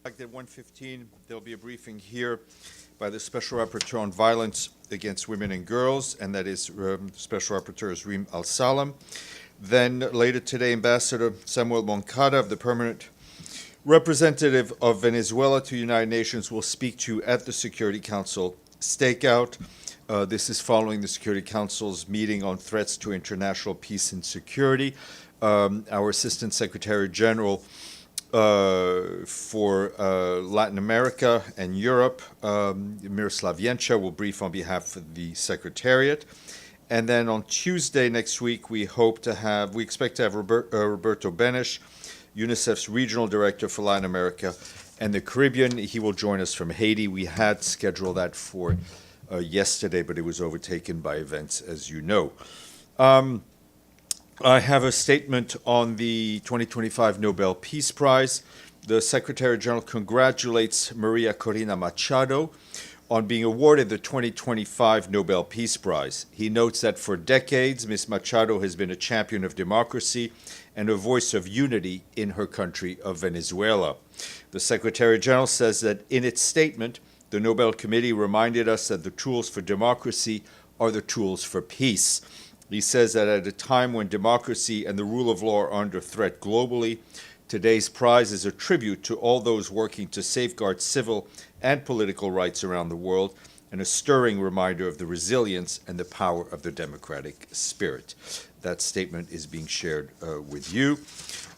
At 1:15, there'll be a briefing here by the Special Rapporteur on Violence Against Women and Girls, and that is Special Rapporteur Reem Al-Salam. Then later today, Ambassador Samuel Moncada, of the Permanent Representative of Venezuela to the United Nations, will speak to you at the Security Council stakeout. This is following the Security Council's meeting on threats to international peace and security. Our Assistant Secretary General for Latin America and Europe, Miroslav Jenča, will brief on behalf of the Secretariat. And then on Tuesday next week, we expect to have Roberto Benes, UNICEF's Regional Director for Latin America and the Caribbean. He will join us from Haiti. We had scheduled that for yesterday, but it was overtaken by events, as you know. I have a statement on the 2025 Nobel Peace Prize. The Secretary General congratulates Maria Corina Machado on being awarded the 2025 Nobel Peace Prize. He notes that for decades, Ms. Machado has been a champion of democracy and a voice of unity in her country of Venezuela. The Secretary General says that in its statement, the Nobel Committee reminded us that the tools for democracy are the tools for peace. He says that at a time when democracy and the rule of law are under threat globally, today's prize is a tribute to all those working to safeguard civil and political rights around the world, and a stirring reminder of the resilience and the power of the democratic spirit. That statement is being shared with you.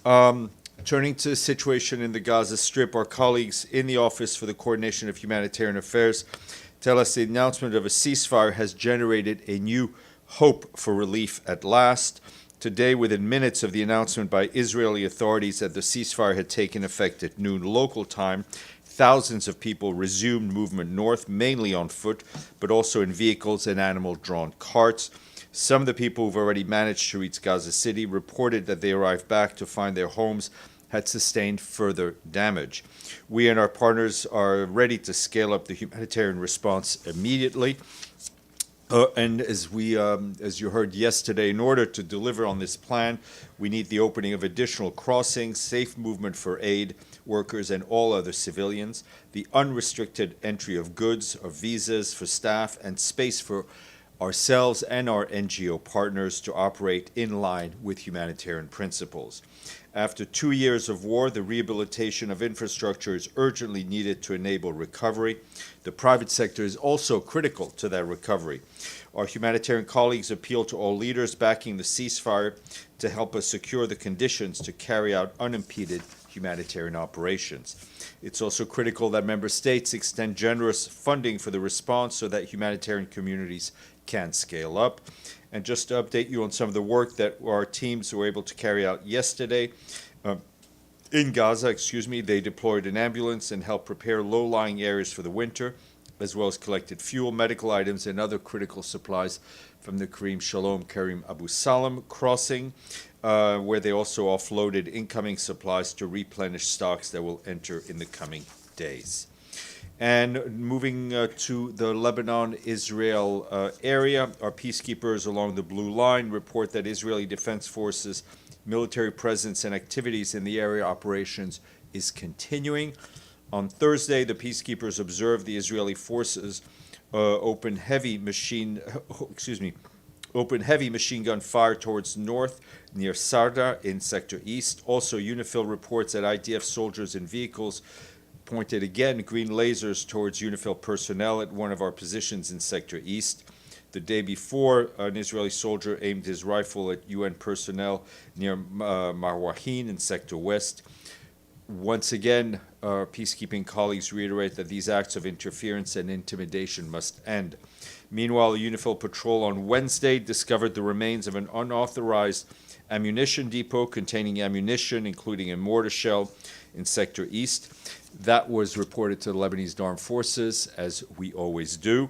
Turning to the situation in the Gaza Strip, our colleagues in the Office for the Coordination of Humanitarian Affairs tell us the announcement of a ceasefire has generated a new hope for relief at last. Today, within minutes of the announcement by Israeli authorities that the ceasefire had taken effect at noon local time, thousands of people resumed movement north, mainly on foot, but also in vehicles and animal-drawn carts. Some of the people who've already managed to reach Gaza City reported that they arrived back to find their homes had sustained further damage. We and our partners are ready to scale up the humanitarian response immediately. And as you heard yesterday, in order to deliver on this plan, we need the opening of additional crossings, safe movement for aid workers and all other civilians, the unrestricted entry of goods, of visas for staff, and space for ourselves and our NGO partners to operate in line with humanitarian principles. After 2 years of war, the rehabilitation of infrastructure is urgently needed to enable recovery. The private sector is also critical to that recovery. Our humanitarian colleagues appeal to all leaders backing the ceasefire to help us secure the conditions to carry out unimpeded humanitarian operations. It's also critical that member states extend generous funding for the response so that humanitarian communities can scale up. And just to update you on some of the work that our teams were able to carry out yesterday, in Gaza, they deployed an ambulance and helped prepare low-lying areas for the winter, as well as collected fuel, medical items, and other critical supplies from the Karim Abu Salam crossing, where they also offloaded incoming supplies to replenish stocks that will enter in the coming days. And moving to the Lebanon-Israel area, our peacekeepers along the Blue Line report that Israeli Defense Forces' military presence and activities in the area operations is continuing. On Thursday, the peacekeepers observed the Israeli forces open heavy machine gun fire towards north near Sarda in Sector East. Also, UNIFIL reports that IDF soldiers and vehicles pointed again green lasers towards UNIFIL personnel at one of our positions in Sector East. The day before, an Israeli soldier aimed his rifle at UN personnel near Marwahin in Sector West. Once again, our peacekeeping colleagues reiterate that these acts of interference and intimidation must end. Meanwhile, a UNIFIL patrol on Wednesday discovered the remains of an unauthorized ammunition depot containing ammunition, including a mortar shell, in Sector East. That was reported to the Lebanese Armed Forces, as we always do.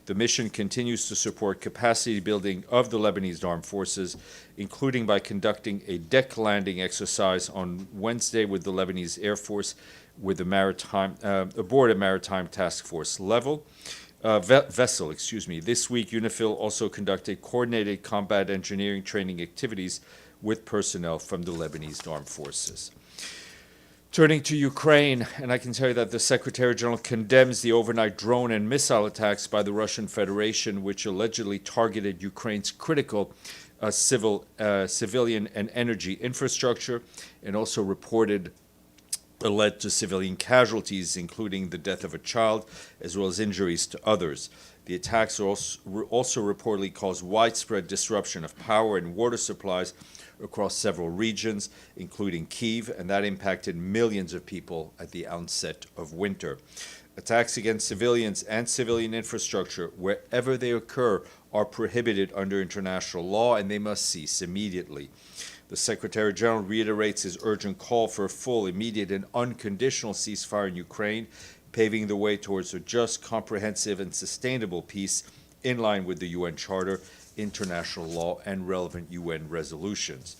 The mission continues to support capacity building of the Lebanese Armed Forces, including by conducting a deck landing exercise on Wednesday with the Lebanese Air Force with aboard a maritime task force vessel. This week, UNIFIL also conducted coordinated combat engineering training activities with personnel from the Lebanese Armed Forces. Turning to Ukraine, and I can tell you that the Secretary General condemns the overnight drone and missile attacks by the Russian Federation, which allegedly targeted Ukraine's critical civilian and energy infrastructure, and also reported led to civilian casualties, including the death of a child, as well as injuries to others. The attacks also reportedly caused widespread disruption of power and water supplies across several regions, including Kyiv, and that impacted millions of people at the onset of winter. Attacks against civilians and civilian infrastructure, wherever they occur, are prohibited under international law, and they must cease immediately. The Secretary General reiterates his urgent call for a full, immediate, and unconditional ceasefire in Ukraine, paving the way towards a just, comprehensive, and sustainable peace in line with the UN Charter, international law, and relevant UN resolutions.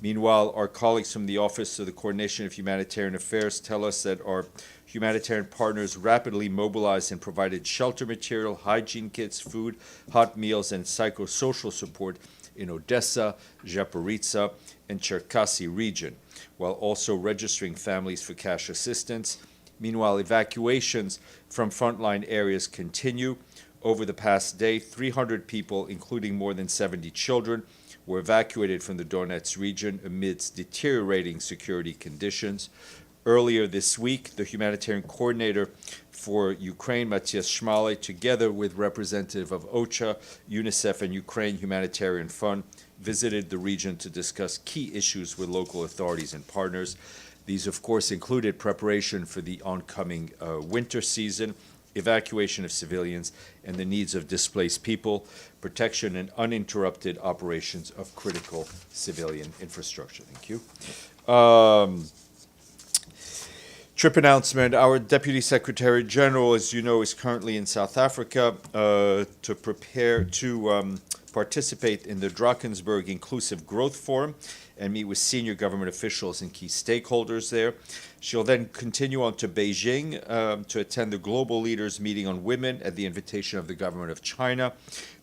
Meanwhile, our colleagues from the Office of the Coordination of Humanitarian Affairs tell us that our humanitarian partners rapidly mobilized and provided shelter material, hygiene kits, food, hot meals, and psychosocial support in Odessa, Zaporizhzhia, and Cherkasy region, while also registering families for cash assistance. Meanwhile, evacuations from frontline areas continue. Over the past day, 300 people, including more than 70 children, were evacuated from the Donetsk region amidst deteriorating security conditions. Earlier this week, the humanitarian coordinator for Ukraine, Matthias Schmale, together with representatives of OCHA, UNICEF, and Ukraine Humanitarian Fund, visited the region to discuss key issues with local authorities and partners. These, of course, included preparation for the oncoming winter season, evacuation of civilians, and the needs of displaced people, protection and uninterrupted operations of critical civilian infrastructure. Thank you. Trip announcement. Our Deputy Secretary General, as you know, is currently in South Africa to prepare to participate in the Drakensberg Inclusive Growth Forum and meet with senior government officials and key stakeholders there. She'll then continue on to Beijing to attend the Global Leaders Meeting on Women at the invitation of the government of China.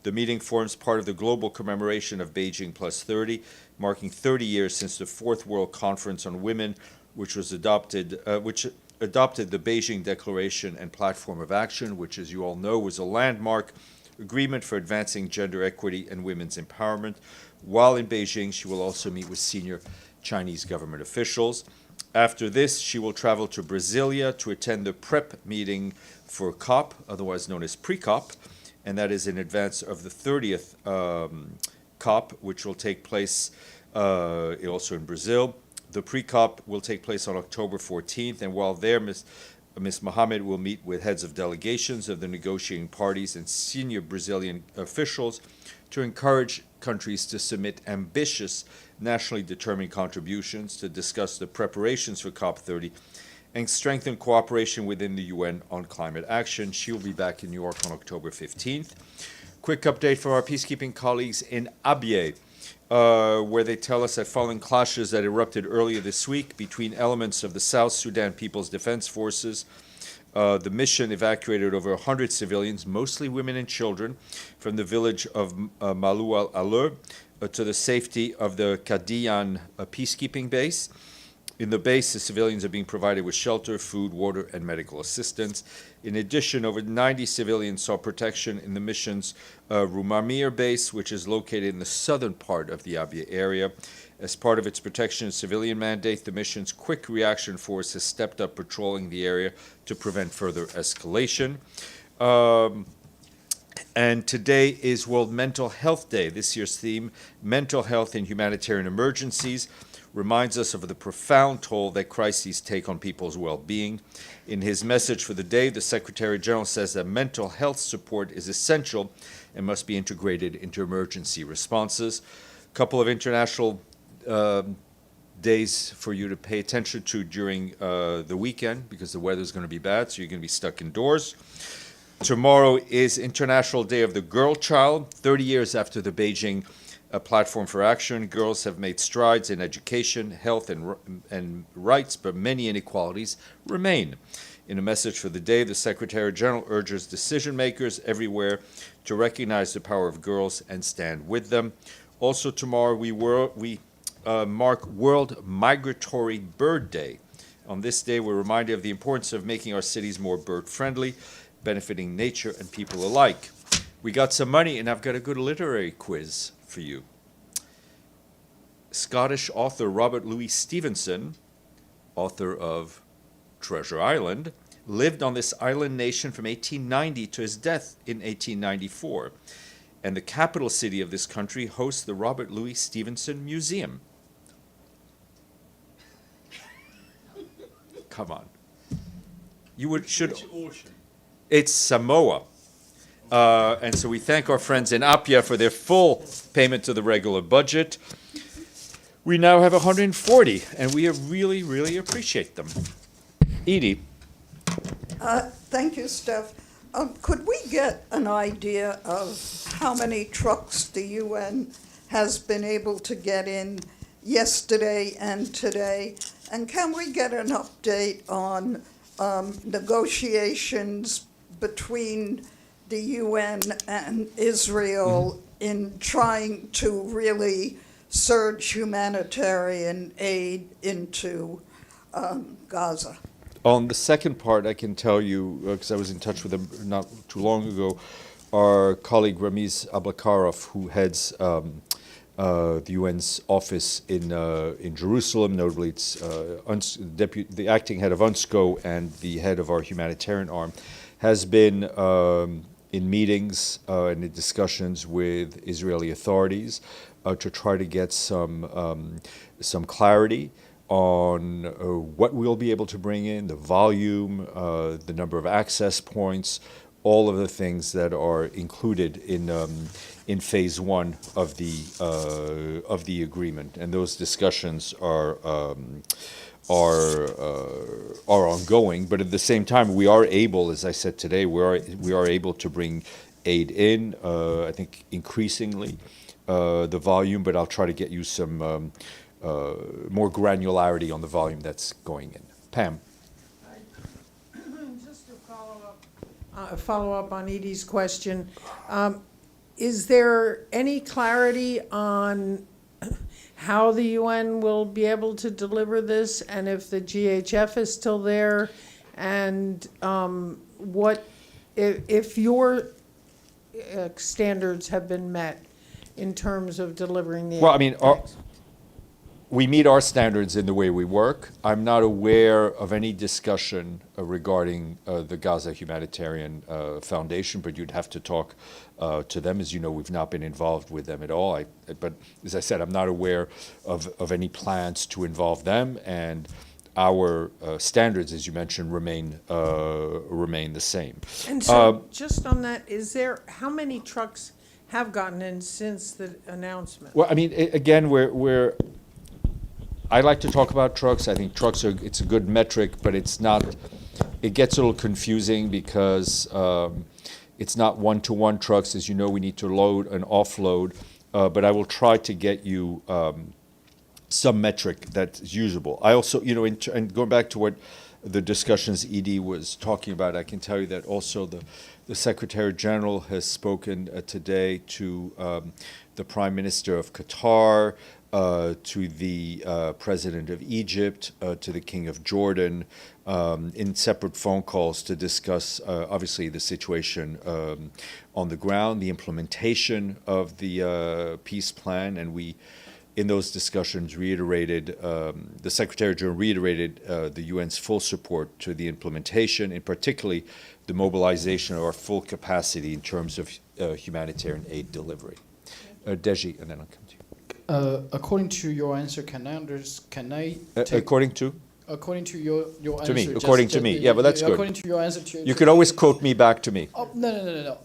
The meeting forms part of the global commemoration of Beijing Plus 30, marking 30 years since the Fourth World Conference on Women, which adopted the Beijing Declaration and Platform of Action, which, as you all know, was a landmark agreement for advancing gender equity and women's empowerment. While in Beijing, she will also meet with senior Chinese government officials. After this, she will travel to Brasilia to attend the PrEP meeting for COP, otherwise known as pre-COP, and that is in advance of the 30th COP, which will take place also in Brazil. The pre-COP will take place on October 14th, and while there, Ms. Mohammed will meet with heads of delegations of the negotiating parties and senior Brazilian officials to encourage countries to submit ambitious, nationally determined contributions to discuss the preparations for COP30 and strengthen cooperation within the UN on climate action. She will be back in New York on October 15th. Quick update from our peacekeeping colleagues in Abyei, where they tell us that following clashes that erupted earlier this week between elements of the South Sudan People's Defense Forces, the mission evacuated over 100 civilians, mostly women and children, from the village of Malou al-Alur to the safety of the Kadian peacekeeping base. In the base, the civilians are being provided with shelter, food, water, and medical assistance. In addition, over 90 civilians saw protection in the mission's Rumamir base, which is located in the southern part of the Abyei area. As part of its protection and civilian mandate, the mission's Quick Reaction Force has stepped up patrolling the area to prevent further escalation. And today is World Mental Health Day. This year's theme, Mental Health in Humanitarian Emergencies, reminds us of the profound toll that crises take on people's well-being. In his message for the day, the Secretary General says that mental health support is essential and must be integrated into emergency responses. A couple of international days for you to pay attention to during the weekend, because the weather is going to be bad, so you're going to be stuck indoors. Tomorrow is International Day of the Girl Child. 30 years after the Beijing Platform for Action, girls have made strides in education, health, and rights, but many inequalities remain. In a message for the day, the Secretary General urges decision makers everywhere to recognize the power of girls and stand with them. Also tomorrow, we mark World Migratory Bird Day. On this day, we're reminded of the importance of making our cities more bird-friendly, benefiting nature and people alike. We got some money, and I've got a good literary quiz for you. Scottish author Robert Louis Stevenson, author of Treasure Island, lived on this island nation from 1890 to his death in 1894. And the capital city of this country hosts the Robert Louis Stevenson Museum. Come on. Which ocean? It's Samoa. And so we thank our friends in Abyei for their full payment to the regular budget. We now have 140, and we really, really appreciate them. Edie. Thank you, Steph. Could we get an idea of how many trucks the UN has been able to get in yesterday and today? And can we get an update on negotiations between the UN and Israel in trying to really surge humanitarian aid into Gaza? On the second part, I can tell you, because I was in touch with them not too long ago, our colleague Ramiz Ablakarov, who heads the UN's office in Jerusalem, notably it's the acting head of UNSCO and the head of our humanitarian arm, has been in meetings and in discussions with Israeli authorities to try to get some clarity on what we'll be able to bring in, the volume, the number of access points, all of the things that are included in phase one of the agreement, and those discussions are ongoing. But at the same time, we are able, as I said today, we are able to bring aid in. I think increasingly the volume, but I'll try to get you some more granularity on the volume that's going in. Pam. Just to follow up on Edie's question, is there any clarity on how the UN will be able to deliver this, and if the GHF is still there, and what if your standards have been met in terms of delivering the aid? Well, I mean, we meet our standards in the way we work. I'm not aware of any discussion regarding the Gaza Humanitarian Foundation, but you'd have to talk to them. As you know, we've not been involved with them at all. But as I said, I'm not aware of any plans to involve them, and our standards, as you mentioned, remain the same. And so, just on that, how many trucks have gotten in since the announcement? Well, I mean, again, I like to talk about trucks. I think trucks it's a good metric, but it's not, it gets a little confusing because it's not one-to-one trucks. As you know, we need to load and offload, but I will try to get you some metric that's usable. I also, and going back to what the discussions Edie was talking about, I can tell you that also the Secretary General has spoken today to the Prime Minister of Qatar, to the President of Egypt, to the King of Jordan, in separate phone calls to discuss, obviously, the situation on the ground, the implementation of the peace plan, and we, in those discussions, reiterated, the Secretary General reiterated the UN's full support to the implementation, and particularly the mobilization of our full capacity in terms of humanitarian aid delivery. Deji, and then I'll come to you. According to your answer, according to? According to your answer. To me, according to me. Yeah, but that's good. According to your answer. You could always quote me back to me. Oh, no.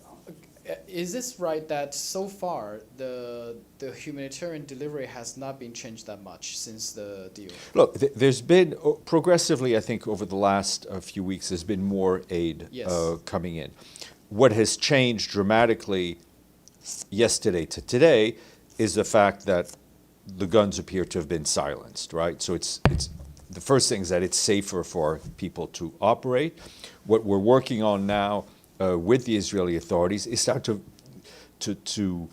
Is this right that so far the humanitarian delivery has not been changed that much since the deal? Look, there's been progressively, I think, over the last few weeks, there's been more aid coming in. What has changed dramatically yesterday to today is the fact that the guns appear to have been silenced, right? So it's the first thing is that it's safer for people to operate. What we're working on now with the Israeli authorities is start to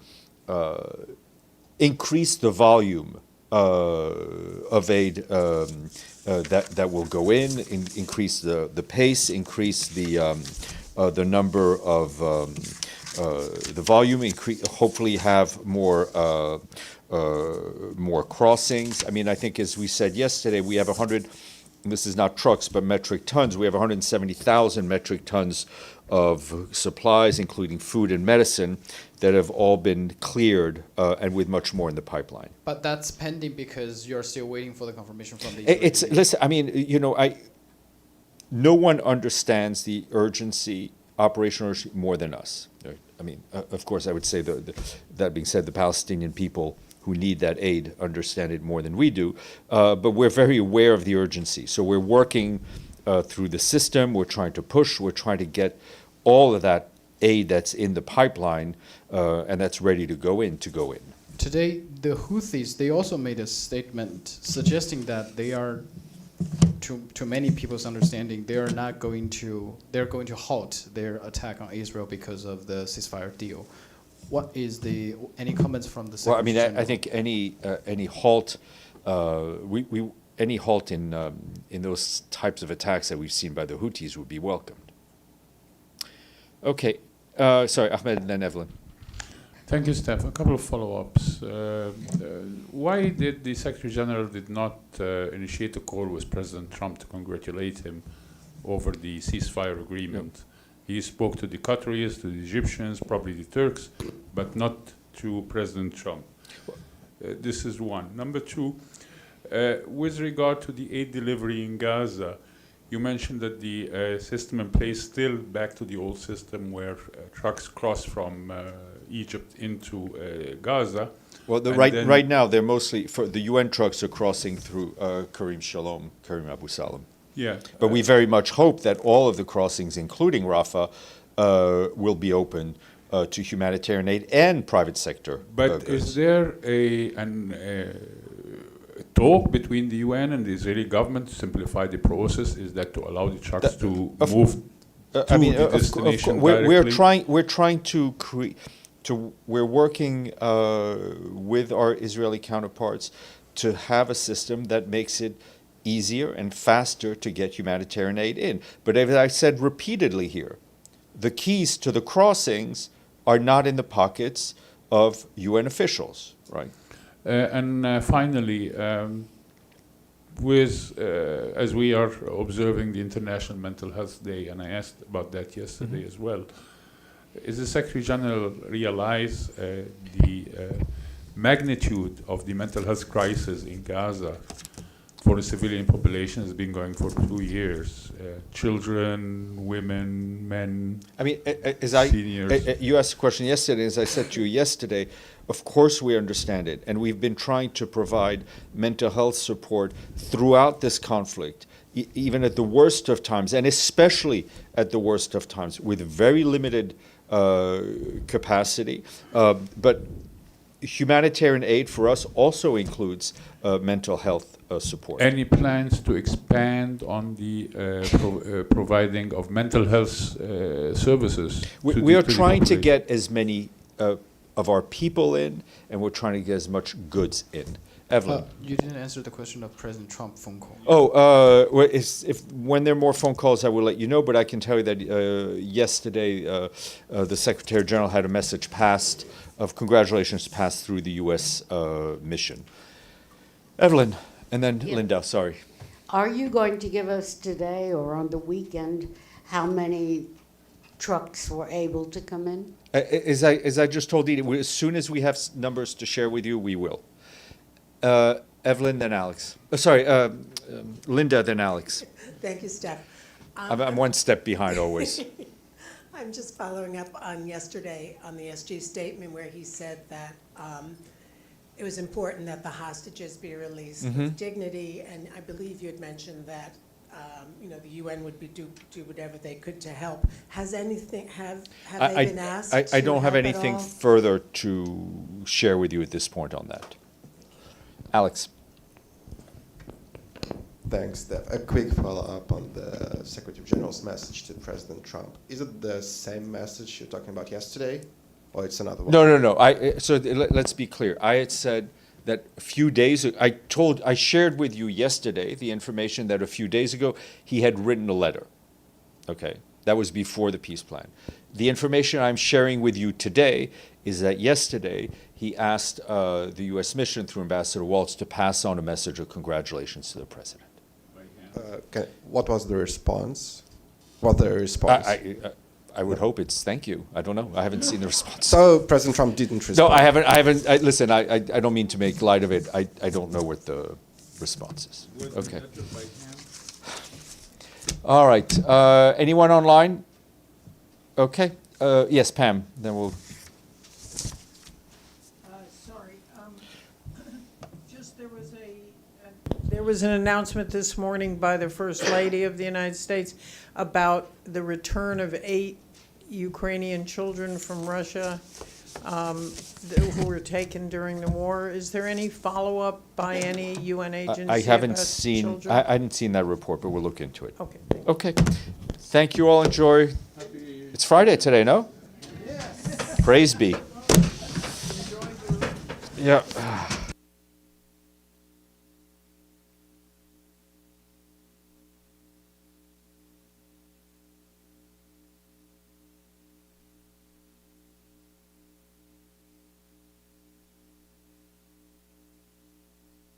increase the volume of aid that will go increase the pace, increase the number of the volume, hopefully have more crossings. I mean, I think as we said yesterday, we have 100. This is not trucks, but metric tons. We have 170,000 metric tons of supplies, including food and medicine, that have all been cleared, and with much more in the pipeline. But that's pending because you're still waiting for the confirmation from the It's Israeli. listen. I mean, no one understands the urgency, operational urgency, more than us. I mean, of course, I would say that being said, the Palestinian people who need that aid understand it more than we do. But we're very aware of the urgency. So we're working through the system. We're trying to push. We're trying to get all of that aid that's in the pipeline and that's ready to go in. Today, the Houthis, they also made a statement suggesting that they are, to many people's understanding, they're going to halt their attack on Israel because of the ceasefire deal. What is any comments from the Well, I mean, Secretary I think any halt, any halt in those types of attacks that we've seen by the Houthis would be welcomed. Okay, sorry, Ahmed and then Evelyn. Thank you, Steph. A couple of follow-ups. Why did the Secretary General did not initiate a call with President Trump to congratulate him over the ceasefire agreement? Yep. He spoke to the Qataris, to the Egyptians, probably the Turks, but not to President Trump. This is one. Number two, with regard to the aid delivery in Gaza, you mentioned that the system in place still back to the old system where trucks cross from Egypt into Gaza. Well, right now they're mostly the UN trucks are crossing through Karim Abu Salam. Yeah, but we very much hope that all of the crossings, including Rafah, will be open to humanitarian aid and private sector. But is there a talk between the UN and the Israeli government to simplify the process? Is that to allow the trucks to move to the destination directly? We're trying to create. We're working with our Israeli counterparts to have a system that makes it easier and faster to get humanitarian aid in. But as I said repeatedly here, the keys to the crossings are not in the pockets of UN officials, right? Finally, as we are observing the International Mental Health Day, and I asked about that yesterday as well, is the Secretary General realize the magnitude of the mental health crisis in Gaza for the civilian population has been going for 2 years? Children, women, men, I mean, seniors. You asked a question yesterday. As I said to you yesterday, of course we understand it. And we've been trying to provide mental health support throughout this conflict, even at the worst of times, and especially at the worst of times, with very limited capacity. But humanitarian aid for us also includes mental health support. Any plans to expand on the providing of mental health services? We are trying to get as many of our people in, and we're trying to get as much goods in. Evelyn. You didn't answer the question of President Trump phone call. When there are more phone calls, I will let you know. But I can tell you that yesterday, the Secretary General had a message passed of congratulations passed through the U.S. mission. Evelyn, and then Linda. Sorry. Are you going to give us today or on the weekend how many trucks were able to come in? As I just told you, as soon as we have numbers to share with you, we will. Evelyn, then Alex. Linda, then Alex. Thank you, Steph. I'm one step behind always. I'm just following up on yesterday on the SG statement where he said that it was important that the hostages be released with dignity, and I believe you had mentioned that the UN would do whatever they could to help. Has anything have they been asked? I don't have help at anything all? further to share with you at this point on that. Alex. Thanks, Steph. A quick follow-up on the Secretary General's message to President Trump. Is it the same message you're talking about yesterday, or it's another one? No. So let's be clear. I had said that a few days, I shared with you yesterday the information that a few days ago he had written a letter. Okay, that was before the peace plan. The information I'm sharing with you today is that yesterday he asked the U.S. mission through Ambassador Waltz to pass on a message of congratulations to the president. What was the response? What the response? I would hope it's thank you. I don't know. I haven't seen the response. So President Trump didn't respond. No, I haven't. Listen, I don't mean to make light of it. I don't know what the response is. Okay. All right. Anyone online? Okay. Yes, Pam. Then we'll. Sorry, just there was an announcement this morning by the First Lady of the United States about the return of 8 Ukrainian children from Russia who were taken during the war. Is there any follow-up by any UN agency I haven't about seen. children? I hadn't seen that report, but we'll look into it. Okay. Okay. Thank you all. Enjoy. It's Friday today, no? Praise be. Yeah.